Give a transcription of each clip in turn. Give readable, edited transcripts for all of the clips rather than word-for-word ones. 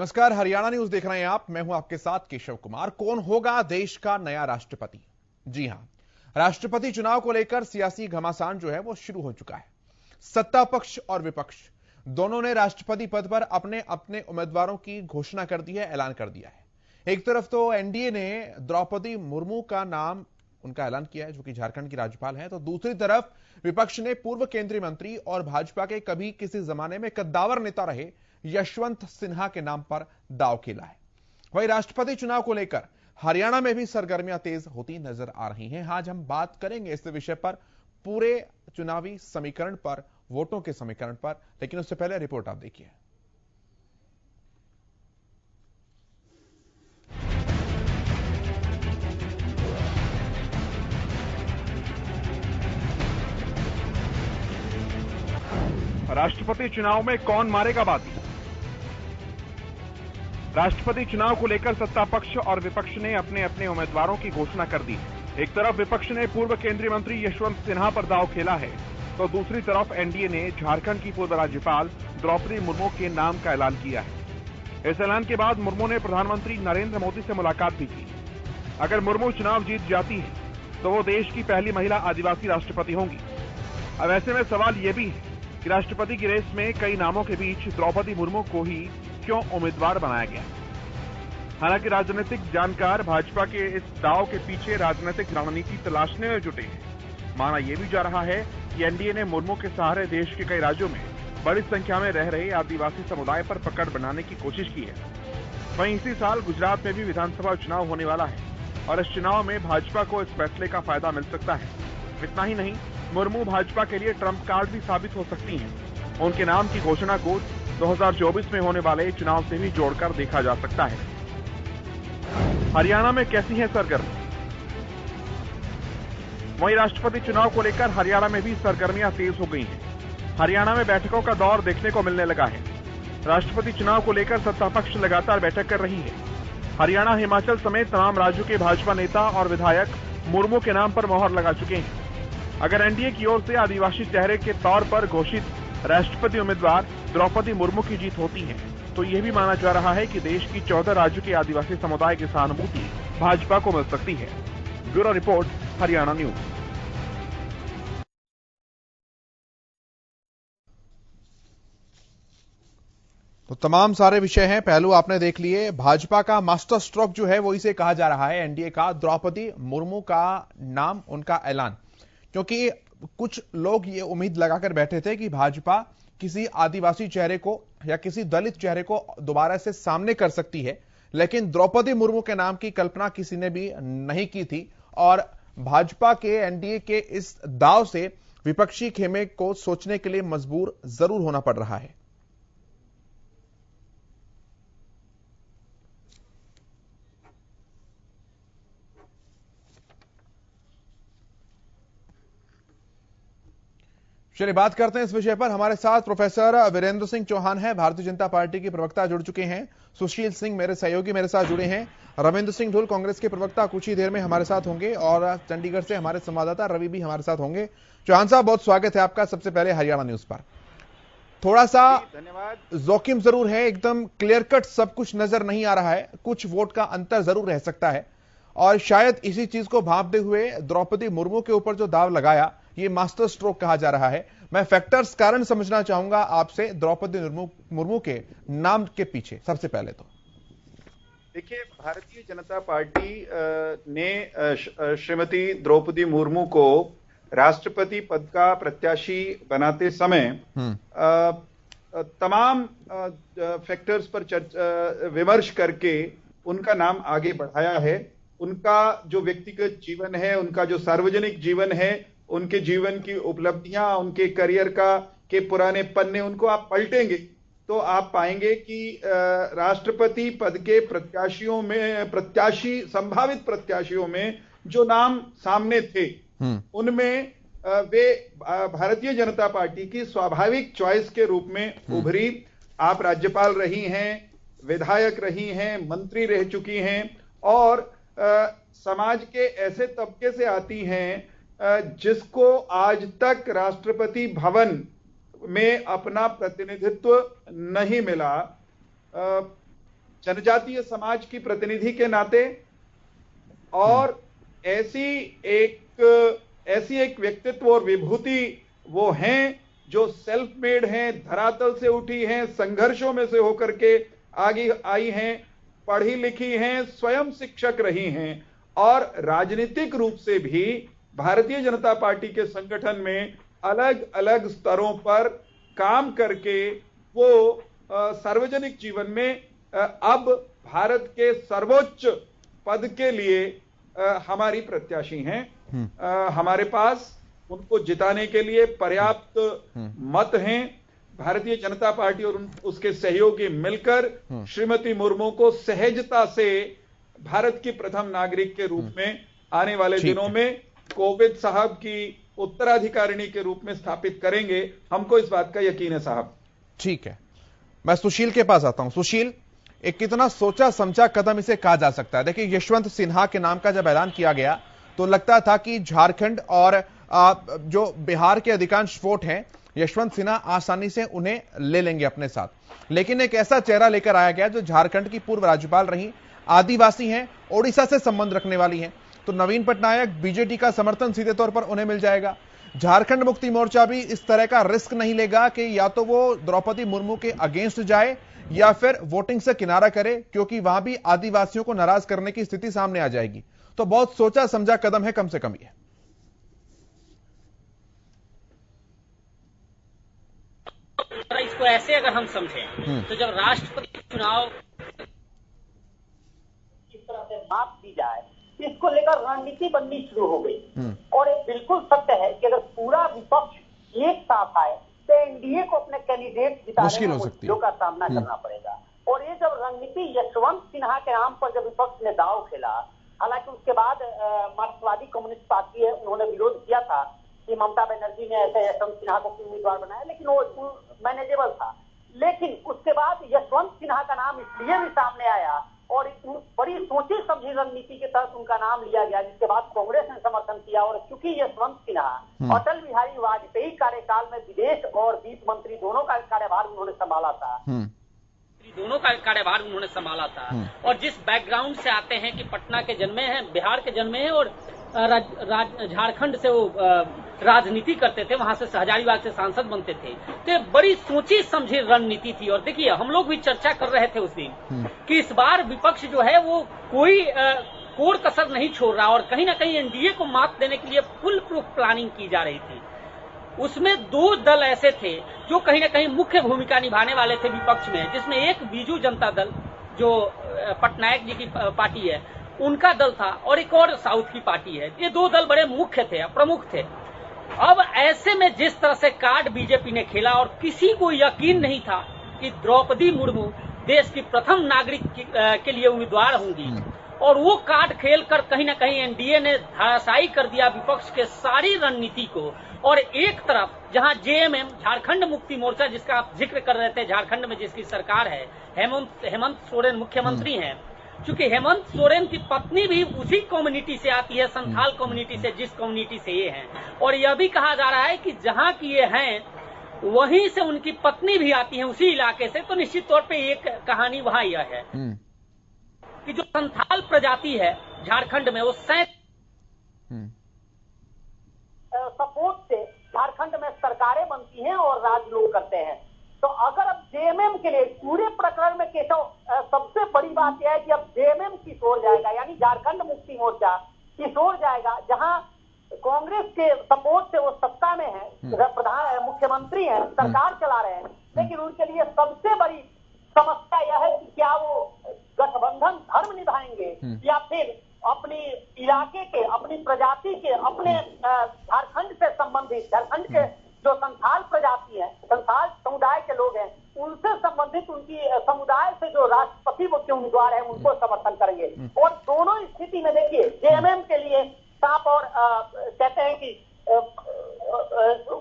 नमस्कार, हरियाणा न्यूज देख रहे हैं आप। मैं हूं आपके साथ केशव कुमार। कौन होगा देश का नया राष्ट्रपति? जी हां, राष्ट्रपति चुनाव को लेकर सियासी घमासान जो है वो शुरू हो चुका है। सत्ता पक्ष और विपक्ष दोनों ने राष्ट्रपति पद पर अपने अपने उम्मीदवारों की घोषणा कर दी है, ऐलान कर दिया है। एक तरफ तो एनडीए ने द्रौपदी मुर्मू का नाम उनका ऐलान किया है, जो कि झारखंड की राज्यपाल हैं, तो दूसरी तरफ विपक्ष ने पूर्व केंद्रीय मंत्री और भाजपा के कभी किसी जमाने में कद्दावर नेता रहे यशवंत सिन्हा के नाम पर दांव खेला है। वहीं राष्ट्रपति चुनाव को लेकर हरियाणा में भी सरगर्मियां तेज होती नजर आ रही हैं। आज हम बात करेंगे इस विषय पर, पूरे चुनावी समीकरण पर, वोटों के समीकरण पर, लेकिन उससे पहले रिपोर्ट आप देखिए। राष्ट्रपति चुनाव में कौन मारेगा बाजी? राष्ट्रपति चुनाव को लेकर सत्ता पक्ष और विपक्ष ने अपने अपने उम्मीदवारों की घोषणा कर दी। एक तरफ विपक्ष ने पूर्व केंद्रीय मंत्री यशवंत सिन्हा पर दांव खेला है, तो दूसरी तरफ एनडीए ने झारखंड की पूर्व राज्यपाल द्रौपदी मुर्मू के नाम का ऐलान किया है। इस ऐलान के बाद मुर्मू ने प्रधानमंत्री नरेंद्र मोदी से मुलाकात भी की। अगर मुर्मू चुनाव जीत जाती है तो वो देश की पहली महिला आदिवासी राष्ट्रपति होंगी। अब ऐसे में सवाल ये भी है कि राष्ट्रपति की रेस में कई नामों के बीच द्रौपदी मुर्मू को ही क्यों उम्मीदवार बनाया गया। हालांकि राजनीतिक जानकार भाजपा के इस दांव के पीछे राजनीतिक रणनीति तलाशने में जुटे हैं। माना यह भी जा रहा है कि एनडीए ने मुर्मू के सहारे देश के कई राज्यों में बड़ी संख्या में रह रहे आदिवासी समुदाय पर पकड़ बनाने की कोशिश की है। वहीं इसी साल गुजरात में भी विधानसभा चुनाव होने वाला है और इस चुनाव में भाजपा को इस फैसले का फायदा मिल सकता है। इतना ही नहीं, मुर्मू भाजपा के लिए ट्रम्प कार्ड भी साबित हो सकती हैं। उनके नाम की घोषणा को 2024 में होने वाले चुनाव से भी जोड़कर देखा जा सकता है। हरियाणा में कैसी है सरगर्मी? वहीं राष्ट्रपति चुनाव को लेकर हरियाणा में भी सरगर्मियां तेज हो गई हैं। हरियाणा में बैठकों का दौर देखने को मिलने लगा है। राष्ट्रपति चुनाव को लेकर सत्ता पक्ष लगातार बैठक कर रही है। हरियाणा, हिमाचल समेत तमाम राज्यों के भाजपा नेता और विधायक मुर्मू के नाम पर मोहर लगा चुके हैं। अगर एनडीए की ओर से आदिवासी चेहरे के तौर पर घोषित राष्ट्रपति उम्मीदवार द्रौपदी मुर्मू की जीत होती है तो यह भी माना जा रहा है कि देश की 14 राज्यों के आदिवासी समुदाय की सहानुभूति भाजपा को मिल सकती है। Bureau report, Haryana news. तो तमाम सारे विषय हैं, पहलू आपने देख लिए। भाजपा का मास्टर स्ट्रोक जो है वो इसे कहा जा रहा है एनडीए का, द्रौपदी मुर्मू का नाम, उनका ऐलान। क्योंकि कुछ लोग ये उम्मीद लगाकर बैठे थे कि भाजपा किसी आदिवासी चेहरे को या किसी दलित चेहरे को दोबारा से सामने कर सकती है, लेकिन द्रौपदी मुर्मू के नाम की कल्पना किसी ने भी नहीं की थी। और भाजपा के, एनडीए के इस दांव से विपक्षी खेमे को सोचने के लिए मजबूर जरूर होना पड़ रहा है। चलिए बात करते हैं इस विषय पर। हमारे साथ प्रोफेसर वीरेंद्र सिंह चौहान है, भारतीय जनता पार्टी के प्रवक्ता जुड़ चुके हैं। सुशील सिंह मेरे सहयोगी मेरे साथ जुड़े हैं। रविंद्र सिंह ढुल, कांग्रेस के प्रवक्ता, कुछ ही देर में हमारे साथ होंगे। और चंडीगढ़ से हमारे संवाददाता रवि भी हमारे साथ होंगे। चौहान साहब, बहुत स्वागत है आपका सबसे पहले हरियाणा न्यूज पर। थोड़ा सा धन्यवाद। जोखिम जरूर है, एकदम क्लियर कट सब कुछ नजर नहीं आ रहा है, कुछ वोट का अंतर जरूर रह सकता है। और शायद इसी चीज को भांपते हुए द्रौपदी मुर्मू के ऊपर जो दाव लगाया, ये मास्टर स्ट्रोक कहा जा रहा है। मैं फैक्टर्स, कारण समझना चाहूंगा आपसे द्रौपदी मुर्मू के नाम के पीछे। सबसे पहले तो देखिए, भारतीय जनता पार्टी ने श्रीमती द्रौपदी मुर्मू को राष्ट्रपति पद का प्रत्याशी बनाते समय तमाम फैक्टर्स पर विमर्श करके उनका नाम आगे बढ़ाया है। उनका जो व्यक्तिगत जीवन है, उनका जो सार्वजनिक जीवन है, उनके जीवन की उपलब्धियां, उनके करियर के पुराने पन्ने, उनको आप पलटेंगे तो आप पाएंगे कि राष्ट्रपति पद के संभावित प्रत्याशियों में जो नाम सामने थे, उनमें वे भारतीय जनता पार्टी की स्वाभाविक चॉइस के रूप में उभरी। आप राज्यपाल रही हैं, विधायक रही हैं, मंत्री रह चुकी हैं और समाज के ऐसे तबके से आती हैं जिसको आज तक राष्ट्रपति भवन में अपना प्रतिनिधित्व नहीं मिला। जनजातीय समाज की प्रतिनिधि के नाते और ऐसी एक व्यक्तित्व और विभूति वो हैं जो सेल्फ मेड हैं, धरातल से उठी हैं, संघर्षों में से होकर के आगे आई हैं, पढ़ी लिखी हैं, स्वयं शिक्षक रही हैं और राजनीतिक रूप से भी भारतीय जनता पार्टी के संगठन में अलग अलग स्तरों पर काम करके वो सार्वजनिक जीवन में अब भारत के सर्वोच्च पद के लिए हमारी प्रत्याशी हैं। हमारे पास उनको जिताने के लिए पर्याप्त मत हैं। भारतीय जनता पार्टी और उसके सहयोगी मिलकर श्रीमती मुर्मू को सहजता से भारत की प्रथम नागरिक के रूप में आने वाले दिनों में कोविंद साहब की उत्तराधिकारिणी के रूप में स्थापित करेंगे। हमको इस बात का यकीन है साहब। ठीक है, मैं सुशील के पास आता हूं। सुशील, एक कितना सोचा समझा कदम इसे कहा जा सकता है? देखिए, यशवंत सिन्हा के नाम का जब ऐलान किया गया तो लगता था कि झारखंड और जो बिहार के अधिकांश वोट हैं, यशवंत सिन्हा आसानी से उन्हें ले लेंगे अपने साथ, लेकिन एक ऐसा चेहरा लेकर आया गया जो झारखंड की पूर्व राज्यपाल रही, आदिवासी हैं, ओडिशा से संबंध रखने वाली हैं, तो नवीन पटनायक, बीजेडी का समर्थन सीधे तौर पर उन्हें मिल जाएगा। झारखंड मुक्ति मोर्चा भी इस तरह का रिस्क नहीं लेगा कि या तो वो द्रौपदी मुर्मू के अगेंस्ट जाए या फिर वोटिंग से किनारा करे, क्योंकि वहां भी आदिवासियों को नाराज करने की स्थिति सामने आ जाएगी। तो बहुत सोचा समझा कदम है, कम से कम ये। इसको ऐसे अगर हम समझें तो जब राष्ट्रपति चुनाव इस तरह से माप दी जाए, इसको लेकर रणनीति बननी शुरू हो गई। और ये बिल्कुल सत्य है कि अगर पूरा विपक्ष एक साथ आए तो एनडीए को अपने कैंडिडेट जिताने में मुश्किलों का सामना करना पड़ेगा। और ये जब रणनीति यशवंत सिन्हा के नाम पर जब विपक्ष ने दांव खेला, हालांकि उसके बाद मार्क्सवादी कम्युनिस्ट पार्टी है, उन्होंने विरोध किया था कि ममता बनर्जी ने ऐसे यशवंत सिन्हा को उम्मीदवार बनाया, लेकिन वो मैनेजेबल था। लेकिन उसके बाद यशवंत सिन्हा का नाम इसलिए भी सामने आया और बड़ी सोची समझी रणनीति के तहत उनका नाम लिया गया, जिसके बाद कांग्रेस ने समर्थन किया। और चूंकि यशवंत सिन्हा अटल बिहारी वाजपेयी कार्यकाल में विदेश और वित्त मंत्री दोनों का कार्यभार उन्होंने संभाला था, और जिस बैकग्राउंड से आते हैं कि पटना के जन्मे हैं, बिहार के जन्मे हैं और झारखंड से वो राजनीति करते थे, वहां से हजारीबाग से सांसद बनते थे, तो बड़ी सोची समझी रणनीति थी। और देखिए, हम लोग भी चर्चा कर रहे थे उस दिन कि इस बार विपक्ष जो है वो कोई कोर कसर नहीं छोड़ रहा और कहीं ना कहीं एनडीए को मात देने के लिए फुल प्रूफ प्लानिंग की जा रही थी। उसमें दो दल ऐसे थे जो कहीं ना कहीं मुख्य भूमिका निभाने वाले थे विपक्ष में, जिसमें एक बीजू जनता दल जो पटनायक जी की पार्टी है उनका दल था, और एक और साउथ की पार्टी है। ये दो दल बड़े मुख्य थे, प्रमुख थे। अब ऐसे में जिस तरह से कार्ड बीजेपी ने खेला, और किसी को यकीन नहीं था कि द्रौपदी मुर्मू देश की प्रथम नागरिक के लिए उम्मीदवार होंगी, और वो कार्ड खेलकर कहीं ना कहीं एनडीए ने धराशायी कर दिया विपक्ष के सारी रणनीति को। और एक तरफ जहां जेएमएम, झारखंड मुक्ति मोर्चा, जिसका आप जिक्र कर रहे थे, झारखंड में जिसकी सरकार है, हेमंत सोरेन मुख्यमंत्री हैं। चूंकि हेमंत सोरेन की पत्नी भी उसी कम्युनिटी से आती है, संथाल कम्युनिटी से, जिस कम्युनिटी से ये हैं, और यह भी कहा जा रहा है कि जहां की ये हैं वहीं से उनकी पत्नी भी आती है, उसी इलाके से। तो निश्चित तौर पे एक कहानी वहां यह है कि जो संथाल प्रजाति है झारखंड में, वो सपोर्ट से झारखंड में सरकारें बनती हैं और राज लोग करते हैं। तो अगर अब जेएमएम के लिए पूरे प्रकरण में केशव, सबसे बड़ी बात यह है कि अब जेएमएम किशोर जाएगा, यानी झारखंड मुक्ति मोर्चा किशोर जाएगा, जहां कांग्रेस के सपोर्ट से वो सत्ता में है, प्रधान मुख्यमंत्री हैं, सरकार चला रहे हैं, लेकिन उनके लिए सबसे बड़ी समस्या यह है कि क्या वो गठबंधन धर्म निभाएंगे या फिर अपनी इलाके के, अपनी प्रजाति के, अपने झारखंड से संबंधित, झारखंड के जो संथाल प्रजाति है, संथाल समुदाय के लोग हैं, उनसे संबंधित उनकी समुदाय से जो राष्ट्रपति के उम्मीदवार हैं उनको समर्थन करेंगे। और दोनों स्थिति में देखिए, जेएमएम के लिए सांप और कहते हैं कि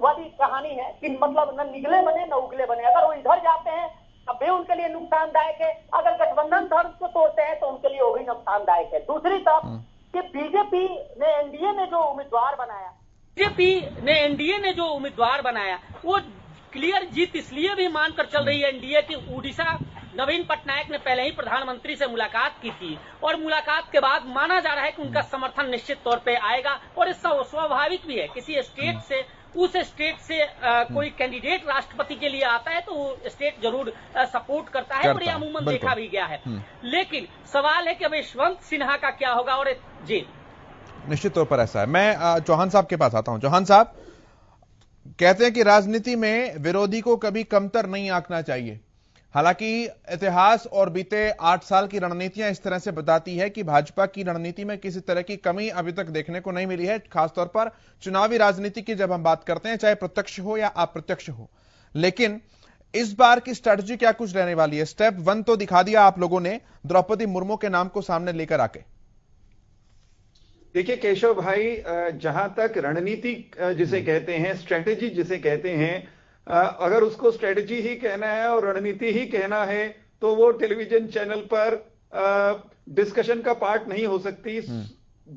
वाली कहानी है कि मतलब न निगले बने न उगले बने। अगर वो इधर जाते हैं तब भी उनके लिए नुकसानदायक है, अगर गठबंधन धर्म को तोड़ते हैं तो उनके लिए वो भी नुकसानदायक है। दूसरी तरफ कि बीजेपी ने एनडीए ने जो उम्मीदवार बनाया वो क्लियर जीत इसलिए भी मानकर चल रही है एनडीए कि उड़ीसा नवीन पटनायक ने पहले ही प्रधानमंत्री से मुलाकात की थी और मुलाकात के बाद माना जा रहा है कि उनका समर्थन निश्चित तौर पे आएगा और इसका स्वाभाविक भी है। किसी स्टेट से उस स्टेट से कोई कैंडिडेट राष्ट्रपति के लिए आता है तो वो स्टेट जरूर सपोर्ट करता है और ये अमूमन देखा भी गया है। लेकिन सवाल है कि अब यशवंत सिन्हा का क्या होगा। और जी निश्चित तौर पर ऐसा है। मैं चौहान साहब के पास आता हूं। चौहान साहब कहते हैं कि राजनीति में विरोधी को कभी कमतर नहीं आंकना चाहिए। हालांकि इतिहास और बीते 8 साल की रणनीतियां इस तरह से बताती है कि भाजपा की रणनीति में किसी तरह की कमी अभी तक देखने को नहीं मिली है, खासतौर पर चुनावी राजनीति की जब हम बात करते हैं, चाहे प्रत्यक्ष हो या अप्रत्यक्ष हो। लेकिन इस बार की स्ट्रैटेजी क्या कुछ रहने वाली है? स्टेप 1 तो दिखा दिया आप लोगों ने द्रौपदी मुर्मू के नाम को सामने लेकर आके। देखिए केशव भाई, जहां तक रणनीति जिसे कहते हैं, स्ट्रैटेजी जिसे कहते हैं, अगर उसको स्ट्रेटजी ही कहना है और रणनीति ही कहना है तो वो टेलीविजन चैनल पर डिस्कशन का पार्ट नहीं हो सकती।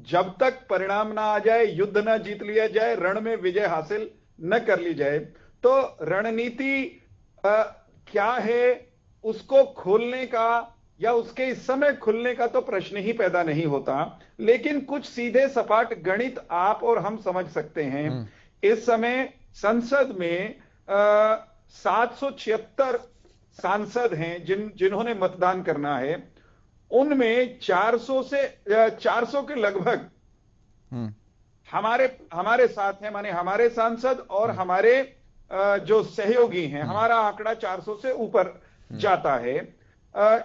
जब तक परिणाम ना आ जाए, युद्ध ना जीत लिया जाए, रण में विजय हासिल न कर ली जाए, तो रणनीति क्या है उसको खोलने का या उसके इस समय खुलने का तो प्रश्न ही पैदा नहीं होता। लेकिन कुछ सीधे सपाट गणित आप और हम समझ सकते हैं। इस समय संसद में 776 सांसद हैं जिन्होंने मतदान करना है। उनमें 400 के लगभग हमारे साथ हैं, माने हमारे सांसद और हमारे जो सहयोगी हैं। हमारा आंकड़ा 400 से ऊपर जाता है।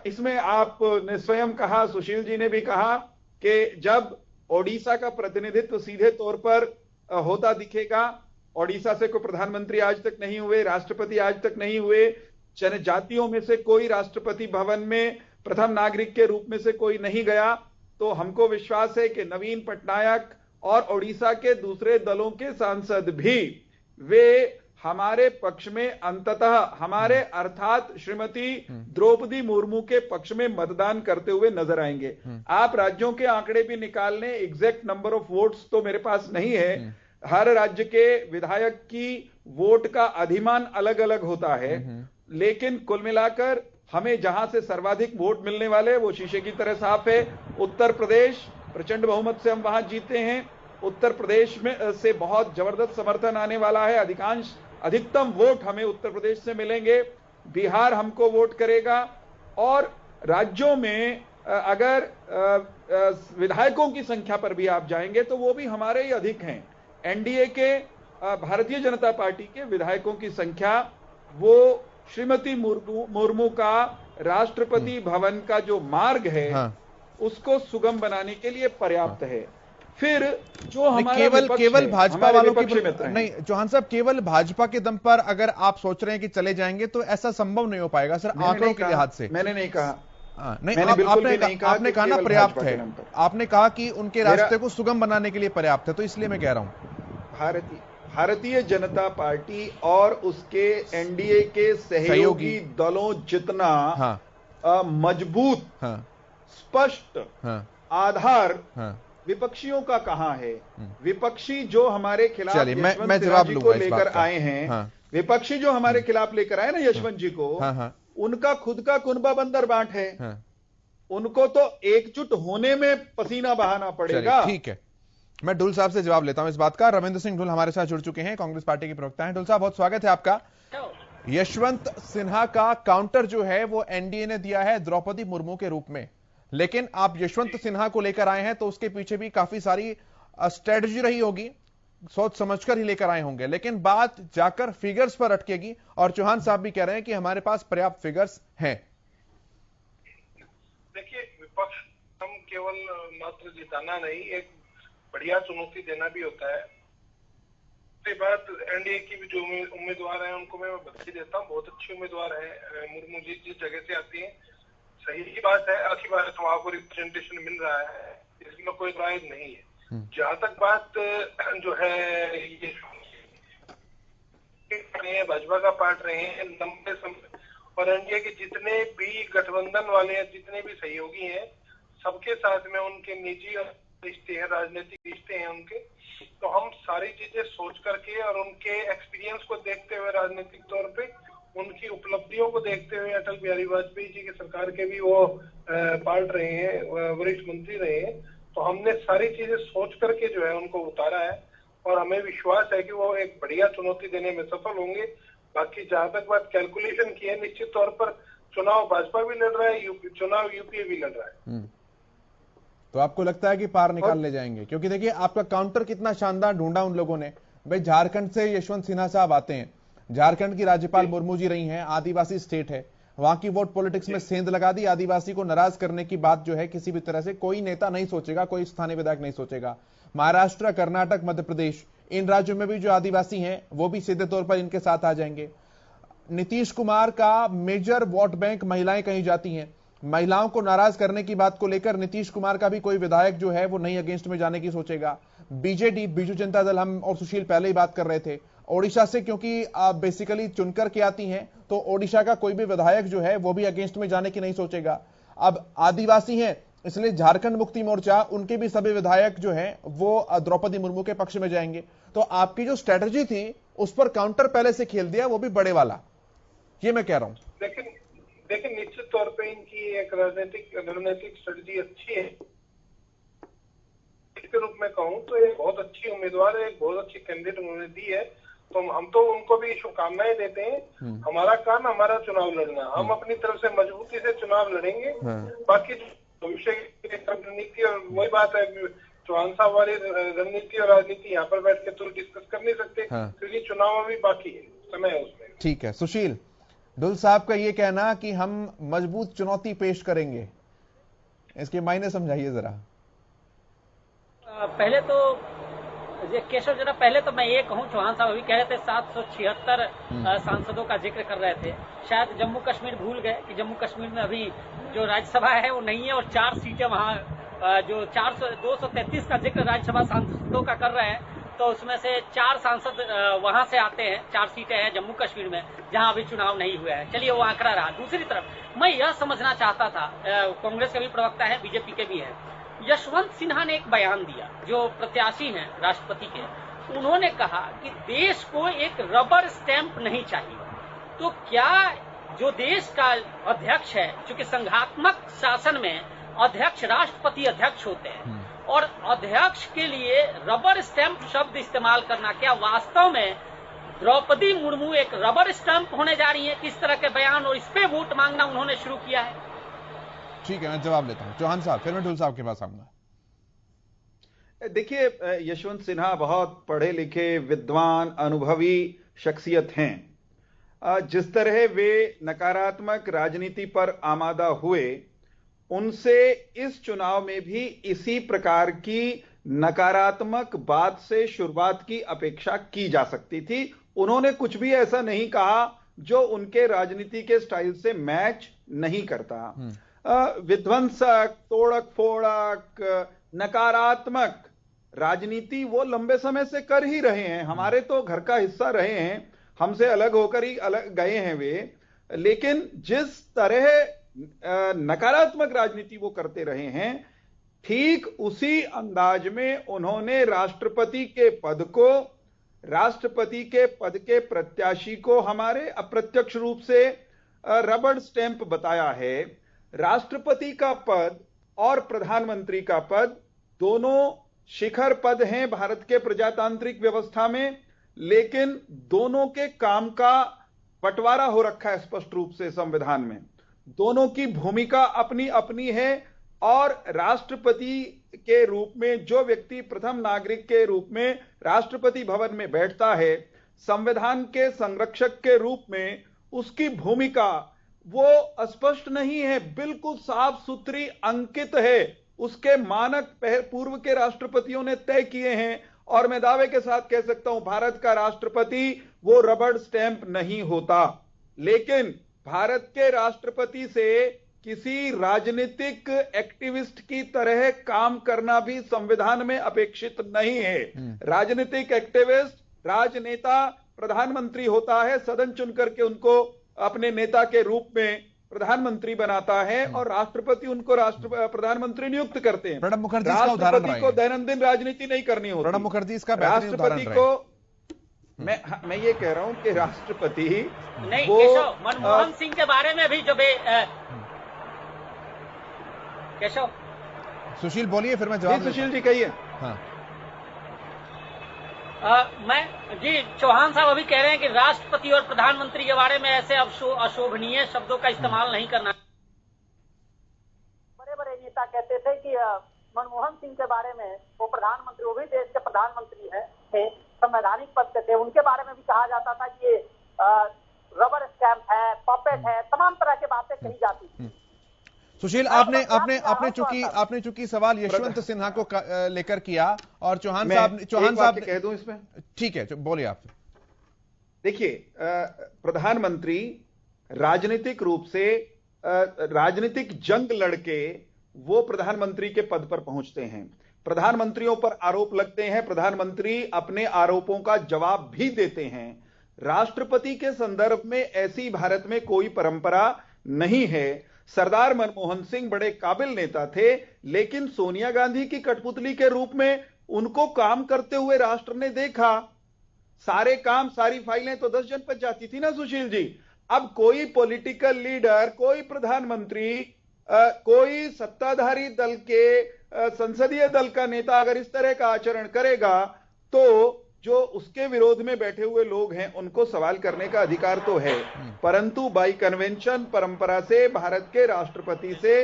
इसमें आपने स्वयं कहा, सुशील जी ने भी कहा कि जब ओडिशा का प्रतिनिधित्व सीधे तौर पर होता दिखेगा, ओडिशा से कोई प्रधानमंत्री आज तक नहीं हुए, राष्ट्रपति आज तक नहीं हुए, जनजातियों में से कोई राष्ट्रपति भवन में प्रथम नागरिक के रूप में से कोई नहीं गया, तो हमको विश्वास है कि नवीन पटनायक और ओडिशा के दूसरे दलों के सांसद भी वे हमारे पक्ष में अंततः हमारे अर्थात श्रीमती द्रौपदी मुर्मू के पक्ष में मतदान करते हुए नजर आएंगे। आप राज्यों के आंकड़े भी निकाल लें, एग्जैक्ट नंबर ऑफ वोट्स तो मेरे पास नहीं है। हर राज्य के विधायक की वोट का अधिमान अलग अलग होता है, लेकिन कुल मिलाकर हमें जहां से सर्वाधिक वोट मिलने वाले वो शीशे की तरह साफ है। उत्तर प्रदेश प्रचंड बहुमत से हम वहां जीते हैं। उत्तर प्रदेश में से बहुत जबरदस्त समर्थन आने वाला है। अधिकतम वोट हमें उत्तर प्रदेश से मिलेंगे। बिहार हमको वोट करेगा और राज्यों में अगर विधायकों की संख्या पर भी आप जाएंगे तो वो भी हमारे ही अधिक हैं। एनडीए के भारतीय जनता पार्टी के विधायकों की संख्या वो श्रीमती मुर्मू का राष्ट्रपति भवन का जो मार्ग है उसको सुगम बनाने के लिए पर्याप्त है। फिर जो हमारा केवल भाजपा वालों की नहीं, चौहान साहब, केवल भाजपा के दम पर अगर आप सोच रहे हैं कि चले जाएंगे तो ऐसा संभव नहीं हो पाएगा सर, आंकड़ों के लिहाज से। मैंने नहीं कहा, नहीं, आपने कहा ना पर्याप्त है, आपने कहा कि उनके रास्ते को सुगम बनाने के लिए पर्याप्त है, तो इसलिए मैं कह रहा हूं भारतीय जनता पार्टी और उसके एनडीए के सहयोगी दलों जितना मजबूत स्पष्ट आधार विपक्षियों का कहां है। विपक्षी जो हमारे खिलाफ यशवंत सिन्हा जी को लेकर आए हैं, विपक्षी जो हमारे खिलाफ लेकर आए ना यशवंत जी को, उनका खुद का कुनबा बंदर बाट है। उनको तो एकजुट होने में पसीना बहाना पड़ेगा। ठीक है, मैं ढुल साहब से जवाब लेता हूं इस बात का। रविंद्र सिंह ढुल हमारे साथ जुड़ चुके हैं, कांग्रेस पार्टी के प्रवक्ता हैं। ढुल साहब, बहुत स्वागत है आपका। यशवंत सिन्हा का काउंटर जो है वो एनडीए ने दिया है द्रौपदी मुर्मू के रूप में, लेकिन आप यशवंत सिन्हा को लेकर आए हैं तो उसके पीछे भी काफी सारी स्ट्रेटजी रही होगी, सोच समझकर ही लेकर आए होंगे, लेकिन बात जाकर फिगर्स पर अटकेगी और चौहान साहब भी कह रहे हैं कि हमारे पास पर्याप्त फिगर्स हैं। देखिए, विपक्ष हम केवल मात्र जिताना नहीं, एक बढ़िया चुनौती देना भी होता है। उसके बाद एनडीए की भी जो उम्मीदवार हैं उनको मैं बधाई देता हूँ, बहुत अच्छी उम्मीदवार है। मुर्मू जी जिस जगह से आती है, सही बात है, अच्छी बात है, वहां को रिप्रेजेंटेशन मिल रहा है, इसमें कोई राय नहीं है। जहां तक बात जो है ये भाजपा का पार्ट रहे हैं लंबे समय, और एनडीए के जितने भी गठबंधन वाले हैं, जितने भी सहयोगी हैं, सबके साथ में उनके निजी रिश्ते हैं, राजनीतिक रिश्ते हैं उनके। तो हम सारी चीजें सोच करके और उनके एक्सपीरियंस को देखते हुए राजनीतिक तौर पे उनकी उपलब्धियों को देखते हुए अटल बिहारी वाजपेयी जी की सरकार के भी वो पार्ट रहे हैं, वरिष्ठ मंत्री रहे हैं। तो हमने सारी चीजें सोच करके जो है उनको उतारा है और हमें विश्वास है कि वो एक बढ़िया चुनौती देने में सफल होंगे। बाकी जहां तक बात कैलकुलेशन की है, निश्चित तौर पर चुनाव भाजपा भी लड़ रहा है, चुनाव यूपीए भी लड़ रहा है। तो आपको लगता है कि पार निकाल ले जाएंगे? क्योंकि देखिए आपका काउंटर कितना शानदार ढूंढा उन लोगों ने। भाई झारखंड से यशवंत सिन्हा साहब आते हैं, झारखंड की राज्यपाल मुर्मू जी रही हैं, आदिवासी स्टेट है, वहां की वोट पॉलिटिक्स में सेंध लगा दी। आदिवासी को नाराज करने की बात जो है किसी भी तरह से कोई नेता नहीं सोचेगा, कोई स्थानीय विधायक नहीं सोचेगा। महाराष्ट्र, कर्नाटक, मध्य प्रदेश, इन राज्यों में भी जो आदिवासी हैं वो भी सीधे तौर पर इनके साथ आ जाएंगे। नीतीश कुमार का मेजर वोट बैंक महिलाएं कहीं जाती हैं, महिलाओं को नाराज करने की बात को लेकर नीतीश कुमार का भी कोई विधायक जो है वो नहीं अगेंस्ट में जाने की सोचेगा। बीजेडी, बीजू जनता दल, हम और सुशील पहले ही बात कर रहे थे, ओडिशा से क्योंकि आप बेसिकली चुनकर के आती हैं तो ओडिशा का कोई भी विधायक जो है वो भी अगेंस्ट में जाने की नहीं सोचेगा। अब आदिवासी हैं इसलिए झारखंड मुक्ति मोर्चा, उनके भी सभी विधायक जो हैं वो द्रौपदी मुर्मू के पक्ष में जाएंगे। तो आपकी जो स्ट्रेटजी थी उस पर काउंटर पहले से खेल दिया, वो भी बड़े वाला, ये मैं कह रहा हूं। लेकिन निश्चित तौर पे इनकी एक रणनीतिक स्ट्रेटजी अच्छी है। इसके रूप में कहूं तो एक बहुत अच्छी उम्मीदवार है, एक बहुत अच्छी कैंडिडेट उन्होंने दी है। तो हम तो उनको भी शुभकामनाएं देते हैं। हमारा काम, हमारा चुनाव लड़ना, हम अपनी तरफ से मजबूती से चुनाव लड़ेंगे। बाकी भविष्य की रणनीति और वही बात है, चौहान साहब वाली रणनीति और राजनीति यहाँ पर बैठ के तो डिस्कस कर नहीं सकते, क्योंकि चुनाव अभी बाकी है, समय है उसमें। ठीक है, सुशील ढुल साहब का ये कहना कि हम मजबूत चुनौती पेश करेंगे, इसके मायने समझाइए जरा। पहले तो केशव जरा, पहले तो मैं ये कहूँ, चौहान साहब अभी कह रहे थे 776 सांसदों का जिक्र कर रहे थे। शायद जम्मू कश्मीर भूल गए कि जम्मू कश्मीर में अभी जो राज्यसभा है वो नहीं है और 4 सीटें वहाँ, जो 233 का जिक्र राज्यसभा सांसदों का कर रहे हैं, तो उसमें से 4 सांसद वहां से आते हैं, 4 सीटें हैं जम्मू कश्मीर में जहां अभी चुनाव नहीं हुआ है। चलिए वो आंकड़ा रहा। दूसरी तरफ मैं यह समझना चाहता था, कांग्रेस के भी प्रवक्ता है, बीजेपी के भी है, यशवंत सिन्हा ने एक बयान दिया, जो प्रत्याशी हैं राष्ट्रपति के, उन्होंने कहा कि देश को एक रबर स्टैंप नहीं चाहिए। तो क्या जो देश का अध्यक्ष है, चूंकि संघात्मक शासन में अध्यक्ष राष्ट्रपति अध्यक्ष होते हैं, और अध्यक्ष के लिए रबर स्टैंप शब्द इस्तेमाल करना, क्या वास्तव में द्रौपदी मुर्मू एक रबर स्टैंप होने जा रही है? किस तरह के बयान और इस पे वोट मांगना उन्होंने शुरू किया है? ठीक है, मैं जवाब लेता हूं। चौहान साहब, फिर मैं ढुल साहब के पास आऊंगा। देखिए, यशवंत सिन्हा बहुत पढ़े लिखे, विद्वान, अनुभवी शख्सियत हैं। जिस तरह वे नकारात्मक राजनीति पर आमादा हुए, उनसे इस चुनाव में भी इसी प्रकार की नकारात्मक बात से शुरुआत की अपेक्षा की जा सकती थी। उन्होंने कुछ भी ऐसा नहीं कहा जो उनके राजनीति के स्टाइल से मैच नहीं करता। विध्वंसक, तोड़क फोड़क, नकारात्मक राजनीति वो लंबे समय से कर ही रहे हैं, हमारे तो घर का हिस्सा रहे हैं, हमसे अलग होकर ही अलग गए हैं वे। लेकिन जिस तरह नकारात्मक राजनीति वो करते रहे हैं, ठीक उसी अंदाज में उन्होंने राष्ट्रपति के पद को, राष्ट्रपति के पद के प्रत्याशी को हमारे अप्रत्यक्ष रूप से रबर स्टैंप बताया है। राष्ट्रपति का पद और प्रधानमंत्री का पद दोनों शिखर पद हैं भारत के प्रजातांत्रिक व्यवस्था में, लेकिन दोनों के काम का बंटवारा हो रखा है स्पष्ट रूप से संविधान में। दोनों की भूमिका अपनी अपनी है और राष्ट्रपति के रूप में जो व्यक्ति प्रथम नागरिक के रूप में राष्ट्रपति भवन में बैठता है, संविधान के संरक्षक के रूप में उसकी भूमिका वो स्पष्ट नहीं है, बिल्कुल साफ सुथरी अंकित है। उसके मानक पूर्व के राष्ट्रपतियों ने तय किए हैं और मैं दावे के साथ कह सकता हूं भारत का राष्ट्रपति वो रबर स्टैंप नहीं होता। लेकिन भारत के राष्ट्रपति से किसी राजनीतिक एक्टिविस्ट की तरह काम करना भी संविधान में अपेक्षित नहीं है। राजनीतिक एक्टिविस्ट, राजनेता प्रधानमंत्री होता है, सदन चुन करके उनको अपने नेता के रूप में प्रधानमंत्री बनाता है और राष्ट्रपति उनको प्रधानमंत्री नियुक्त करते हैं। प्रणब मुखर्जी इसका उदाहरण राष्ट्रपति को दैनंदिन राजनीति नहीं करनी होती। प्रणब मुखर्जी इसका बेहतरीन उदाहरण रहे। मैं ये कह रहा हूं कि राष्ट्रपति नहीं, केशव, मनमोहन सिंह के बारे में भी जो केशव, सुशील बोलिए, फिर मैं जवाब। सुशील जी कहिए। हाँ, जी चौहान साहब अभी कह रहे हैं कि राष्ट्रपति और प्रधानमंत्री के बारे में ऐसे अशोभनीय शब्दों का इस्तेमाल नहीं करना। बड़े बड़े नेता कहते थे कि मनमोहन सिंह के बारे में, वो प्रधानमंत्री, वो भी देश के प्रधानमंत्री थे, संवैधानिक पद पे थे, उनके बारे में भी कहा जाता था कि ये रबर स्टैम्प है, पपेट है, तमाम तरह की बातें कही जाती थी। सुशील, आपने चूंकि सवाल यशवंत सिन्हा को लेकर किया और चौहान साहब कह दूं इसमें? ठीक है, बोलिए आप। देखिए, प्रधानमंत्री राजनीतिक रूप से राजनीतिक जंग लड़के वो प्रधानमंत्री के पद पर पहुंचते हैं। प्रधानमंत्रियों पर आरोप लगते हैं, प्रधानमंत्री अपने आरोपों का जवाब भी देते हैं। राष्ट्रपति के संदर्भ में ऐसी भारत में कोई परंपरा नहीं है। सरदार मनमोहन सिंह बड़े काबिल नेता थे, लेकिन सोनिया गांधी की कठपुतली के रूप में उनको काम करते हुए राष्ट्र ने देखा। सारे काम, सारी फाइलें तो 10 जनपद जाती थी ना सुशील जी। अब कोई पॉलिटिकल लीडर, कोई प्रधानमंत्री, कोई सत्ताधारी दल के संसदीय दल का नेता अगर इस तरह का आचरण करेगा तो जो उसके विरोध में बैठे हुए लोग हैं उनको सवाल करने का अधिकार तो है, परंतु बाई कन्वेंशन, परंपरा से भारत के राष्ट्रपति से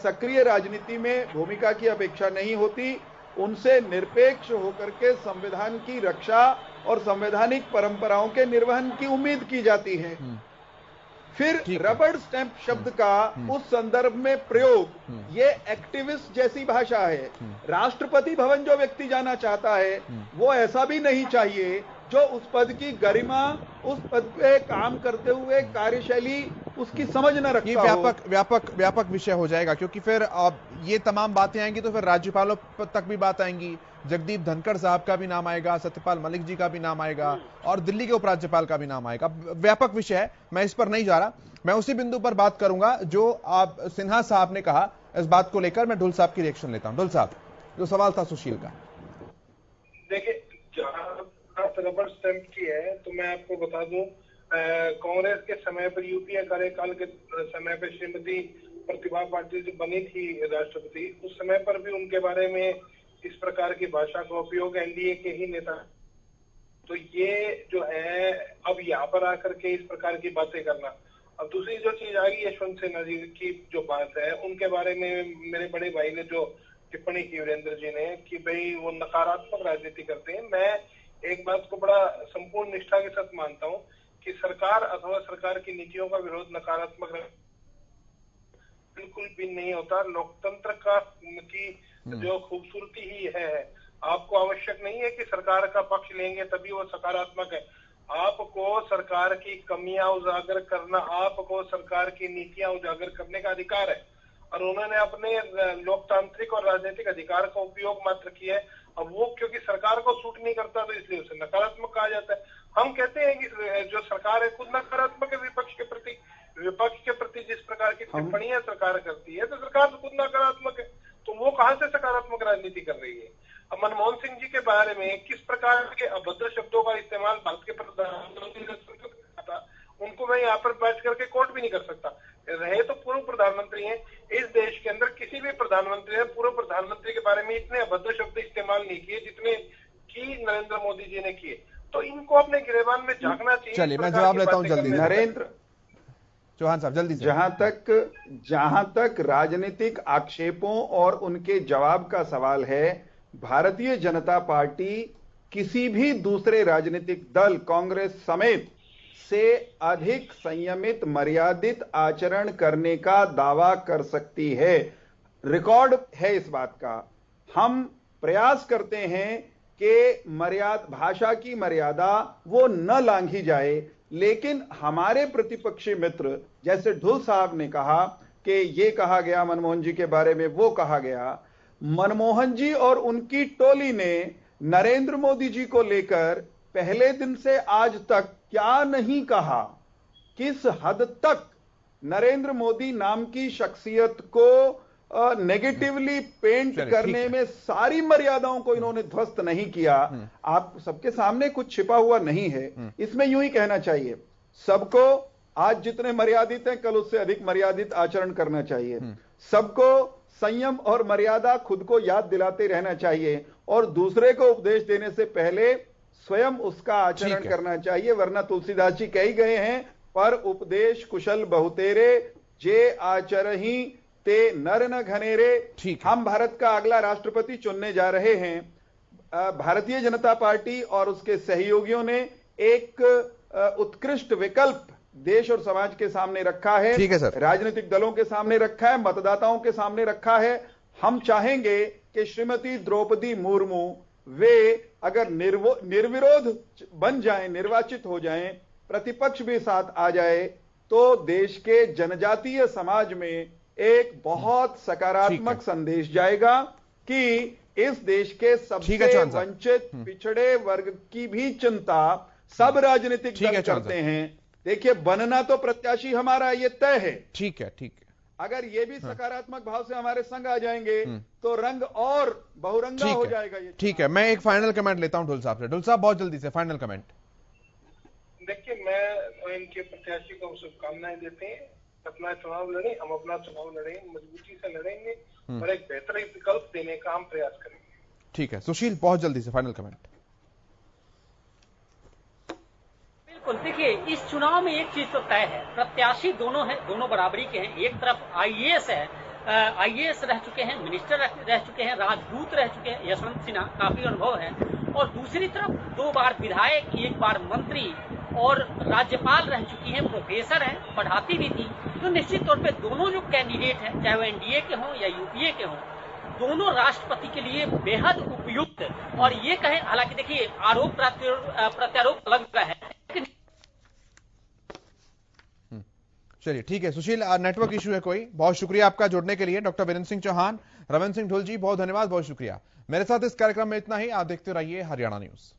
सक्रिय राजनीति में भूमिका की अपेक्षा नहीं होती। उनसे निरपेक्ष होकर के संविधान की रक्षा और संवैधानिक परंपराओं के निर्वहन की उम्मीद की जाती है। फिर रबर स्टैंप शब्द का उस संदर्भ में प्रयोग, ये एक्टिविस्ट जैसी भाषा है। राष्ट्रपति भवन जो व्यक्ति जाना चाहता है वो ऐसा भी नहीं चाहिए जो उस पद की गरिमा, उस पद पे काम करते हुए कार्यशैली उसकी समझ न रखता हो। व्यापक विषय हो जाएगा, क्योंकि फिर अब ये तमाम बातें आएंगी तो फिर राज्यपालों तक भी बात आएंगी। जगदीप धनखड़ साहब का भी नाम आएगा, सत्यपाल मलिक जी का भी नाम आएगा और दिल्ली के उपराज्यपाल का भी नाम आएगा। व्यापक विषय है, मैं इस पर नहीं जा रहा। मैं उसी बिंदु पर बात करूंगा जो आप सिन्हा साहब ने कहा। इस बात को लेकर मैं ढुल साहब की रिएक्शन लेता हूं। ढुल साहब, जो सवाल था सुशील का। देखिए, रबर स्टैंप की है तो मैं आपको बता दूं, कांग्रेस के समय पर, यूपीए कार्यकाल के समय पर श्रीमती प्रतिभा पाटिल जो बनी थी राष्ट्रपति, उस समय पर भी उनके बारे में इस प्रकार की भाषा का उपयोग एनडीए के ही नेता। तो ये जो है अब यहाँ पर आकर के इस प्रकार की बातें करना। अब दूसरी जो चीज आ गई यशवंत सिन्हा जी की जो बात है, उनके बारे में मेरे बड़े भाई ने जो टिप्पणी की वीरेंद्र जी ने कि भाई वो नकारात्मक राजनीति करते हैं, मैं एक बात को बड़ा संपूर्ण निष्ठा के साथ मानता हूं कि सरकार अथवा सरकार की नीतियों का विरोध नकारात्मक बिल्कुल भी नहीं होता। लोकतंत्र की जो खूबसूरती ही है, आपको आवश्यक नहीं है कि सरकार का पक्ष लेंगे तभी वो सकारात्मक है। आपको सरकार की कमियां उजागर करना, आपको सरकार की नीतियां उजागर करने का अधिकार है, और उन्होंने अपने लोकतांत्रिक और राजनीतिक अधिकार का उपयोग मात्र किया है। अब वो क्योंकि सरकार को सूट नहीं करता तो इसलिए उसे नकारात्मक कहा जाता है। हम कहते हैं कि जो सरकार है खुद नकारात्मक है विपक्ष के प्रति। विपक्ष के प्रति जिस प्रकार की टिप्पणियां सरकार करती है तो सरकार तो खुद नकारात्मक है, तो वो कहां से सकारात्मक राजनीति कर रही है। अब मनमोहन सिंह जी के बारे में किस प्रकार के अभद्र शब्दों का इस्तेमाल भारत के प्रधानमंत्री ने था, उनको मैं यहाँ पर बैठ करके कोट भी नहीं कर सकता। रहे तो पूर्व प्रधानमंत्री हैं, इस देश के अंदर किसी भी प्रधानमंत्री ने पूर्व प्रधानमंत्री के बारे में इतने अभद्र शब्द इस्तेमाल नहीं किए जितने की नरेंद्र मोदी जी ने किए। तो इनको अपने गिरेबान में झांकना चाहिए। चलिए मैं जवाब लेता हूं जल्दी। नरेंद्र चौहान साहब जल्दी से। जहां तक राजनीतिक आक्षेपों और उनके जवाब का सवाल है, भारतीय जनता पार्टी किसी भी दूसरे राजनीतिक दल, कांग्रेस समेत, से अधिक संयमित, मर्यादित आचरण करने का दावा कर सकती है। रिकॉर्ड है इस बात का। हम प्रयास करते हैं कि भाषा की मर्यादा वो न लांघी जाए, लेकिन हमारे प्रतिपक्षी मित्र जैसे ढुल साहब ने कहा कि ये कहा गया मनमोहन जी के बारे में, वो कहा गया। मनमोहन जी और उनकी टोली ने नरेंद्र मोदी जी को लेकर पहले दिन से आज तक क्या नहीं कहा, किस हद तक नरेंद्र मोदी नाम की शख्सियत को नेगेटिवली पेंट करने में सारी मर्यादाओं को इन्होंने ध्वस्त नहीं किया। आप सबके सामने कुछ छिपा हुआ नहीं है, इसमें यूं ही कहना चाहिए, सबको आज जितने मर्यादित हैं कल उससे अधिक मर्यादित आचरण करना चाहिए। सबको संयम और मर्यादा खुद को याद दिलाते रहना चाहिए और दूसरे को उपदेश देने से पहले स्वयं उसका आचरण करना चाहिए, वरना तुलसीदास जी कह ही गए हैं, पर उपदेश कुशल बहुतेरे जे आचरही ते नर न घनेरे। हम भारत का अगला राष्ट्रपति चुनने जा रहे हैं। भारतीय जनता पार्टी और उसके सहयोगियों ने एक उत्कृष्ट विकल्प देश और समाज के सामने रखा है, राजनीतिक दलों के सामने रखा है, मतदाताओं के सामने रखा है। हम चाहेंगे कि श्रीमती द्रौपदी मुर्मू वे अगर निर्विरोध बन जाएं, निर्वाचित हो जाएं, प्रतिपक्ष भी साथ आ जाए, तो देश के जनजातीय समाज में एक बहुत सकारात्मक संदेश जाएगा कि इस देश के सबसे वंचित पिछड़े वर्ग की भी चिंता सब राजनीतिक दल करते हैं। देखिए, बनना तो प्रत्याशी हमारा ये तय है। ठीक है। अगर ये भी सकारात्मक भाव से हमारे संग आ जाएंगे तो रंग और बहुरंगा हो जाएगा ये। ठीक है, मैं एक फाइनल कमेंट लेता हूं ढुल साहब से। ढुल साहब, बहुत जल्दी से फाइनल कमेंट। देखिए, मैं इनके प्रत्याशी को शुभकामनाएं देते हैं। अपना चुनाव लड़े, हम अपना चुनाव लड़ेंगे, मजबूती से लड़ेंगे और एक बेहतरीन विकल्प देने का हम प्रयास करेंगे। ठीक है, सुशील, बहुत जल्दी से फाइनल कमेंट। बिल्कुल, देखिए, इस चुनाव में एक चीज तो तय है, प्रत्याशी दोनों हैं, दोनों बराबरी के हैं। एक तरफ आईएएस है, आईएएस रह चुके हैं, मिनिस्टर रह चुके हैं, राजदूत रह चुके हैं यशवंत सिन्हा, काफी अनुभव है। और दूसरी तरफ 2 बार विधायक, 1 बार मंत्री और राज्यपाल रह चुकी हैं, प्रोफेसर हैं, पढ़ाती भी थी। तो निश्चित तौर पे दोनों जो कैंडिडेट हैं, चाहे वो एनडीए के हों या यूपीए के हों, दोनों राष्ट्रपति के लिए बेहद उपयुक्त। और ये कहें, हालांकि देखिए, आरोप प्रत्यारोप अलग है। चलिए, ठीक है सुशील, नेटवर्क इशू है कोई। बहुत शुक्रिया आपका जुड़ने के लिए। डॉक्टर वीरेंद्र सिंह चौहान, रमन सिंह ढुल जी, बहुत धन्यवाद, बहुत शुक्रिया। मेरे साथ इस कार्यक्रम में इतना ही। आप देखते रहिए हरियाणा न्यूज।